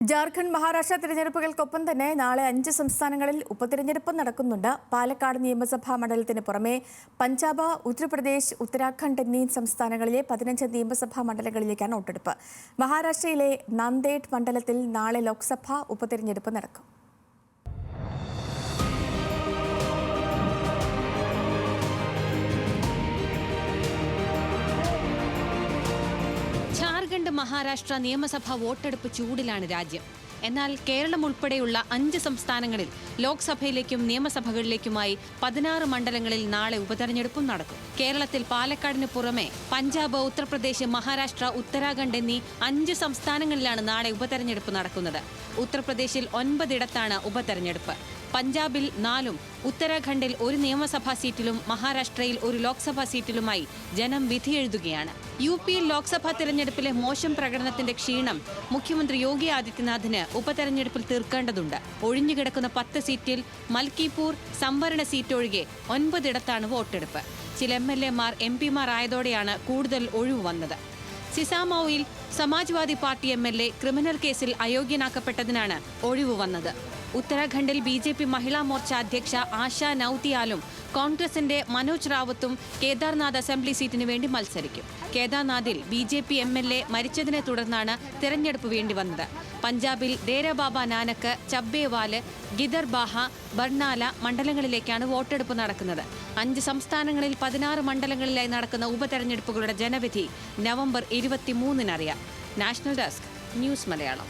ജാർഖണ്ഡ് മഹാരാഷ്ട്ര തിരഞ്ഞെടുപ്പുകൾക്കൊപ്പം തന്നെ നാളെ 5 സംസ്ഥാനങ്ങളിൽ ഉപതിരഞ്ഞെടുപ്പ് നടക്കുന്നുണ്ട്. പാലക്കാട് നിയമസഭാ മണ്ഡലത്തിന് പുറമെ പഞ്ചാബ്, ഉത്തർപ്രദേശ്, ഉത്തരാഖണ്ഡ് എന്നീ സംസ്ഥാനങ്ങളിലെ 15 നിയമസഭാ മണ്ഡലങ്ങളിലേക്കാണ് വോട്ടെടുപ്പ്. മഹാരാഷ്ട്രയിലെ നാന്ദേഡ് മണ്ഡലത്തിൽ നാളെ ലോക്സഭാ ഉപതിരഞ്ഞെടുപ്പ് നടക്കും. ജാർഖണ്ഡ് മഹാരാഷ്ട്ര നിയമസഭാ വോട്ടെടുപ്പ് ചൂടിലാണ് രാജ്യം. എന്നാൽ കേരളം ഉൾപ്പെടെയുള്ള 5 സംസ്ഥാനങ്ങളിൽ ലോക്സഭയിലേക്കും നിയമസഭകളിലേക്കുമായി 16 മണ്ഡലങ്ങളിൽ നാളെ ഉപതെരഞ്ഞെടുപ്പും നടക്കും. കേരളത്തിൽ പാലക്കാടിന് പുറമെ പഞ്ചാബ്, ഉത്തർപ്രദേശ്, മഹാരാഷ്ട്ര, ഉത്തരാഖണ്ഡ് എന്നീ 5 സംസ്ഥാനങ്ങളിലാണ് നാളെ ഉപതെരഞ്ഞെടുപ്പ് നടക്കുന്നത്. ഉത്തർപ്രദേശിൽ 9 ഇടത്താണ് ഉപതെരഞ്ഞെടുപ്പ്. പഞ്ചാബിൽ 4, ഉത്തരാഖണ്ഡിൽ 1 നിയമസഭാ സീറ്റിലും മഹാരാഷ്ട്രയിൽ 1 ലോക്സഭാ സീറ്റിലുമായി ജനം വിധിയെഴുതുകയാണ്. യുപിയിൽ ലോക്സഭാ തെരഞ്ഞെടുപ്പിലെ മോശം പ്രകടനത്തിന്റെ ക്ഷീണം മുഖ്യമന്ത്രി യോഗി ആദിത്യനാഥിന് ഉപതെരഞ്ഞെടുപ്പിൽ തീർക്കേണ്ടതുണ്ട്. ഒഴിഞ്ഞുകിടക്കുന്ന 10 സീറ്റിൽ മൽക്കിപൂർ സംവരണ സീറ്റ് ഒഴികെ 9 ഇടത്താണ് വോട്ടെടുപ്പ്. ചില MLA-മാർ MP-മാർ ആയതോടെയാണ് കൂടുതൽ ഒഴിവ് വന്നത്. സിസാമൌയിൽ സമാജ്വാദി പാർട്ടി MLA ക്രിമിനൽ കേസിൽ അയോഗ്യനാക്കപ്പെട്ടതിനാണ് ഒഴിവ് വന്നത്. ഉത്തരാഖണ്ഡിൽ BJP മഹിളാ മോർച്ച അധ്യക്ഷ ആശ നൌതിയാലും കോൺഗ്രസിന്റെ മനോജ് റാവത്തും കേദാർനാഥ് അസംബ്ലി സീറ്റിന് വേണ്ടി മത്സരിക്കും. കേദാർനാഥിൽ BJP MLA മരിച്ചതിനെ തുടർന്നാണ് തെരഞ്ഞെടുപ്പ് വേണ്ടി വന്നത്. പഞ്ചാബിൽ ദേരബാബ നാനക്ക്, ചബ്ബേവാല്, ഗിദർബാഹ, ബർണാല മണ്ഡലങ്ങളിലേക്കാണ് വോട്ടെടുപ്പ് നടക്കുന്നത്. 5 സംസ്ഥാനങ്ങളിൽ 16 മണ്ഡലങ്ങളിലായി നടക്കുന്ന ഉപതെരഞ്ഞെടുപ്പുകളുടെ ജനവിധി നവംബർ 23-ന് അറിയാം. National desk, news Malayalam.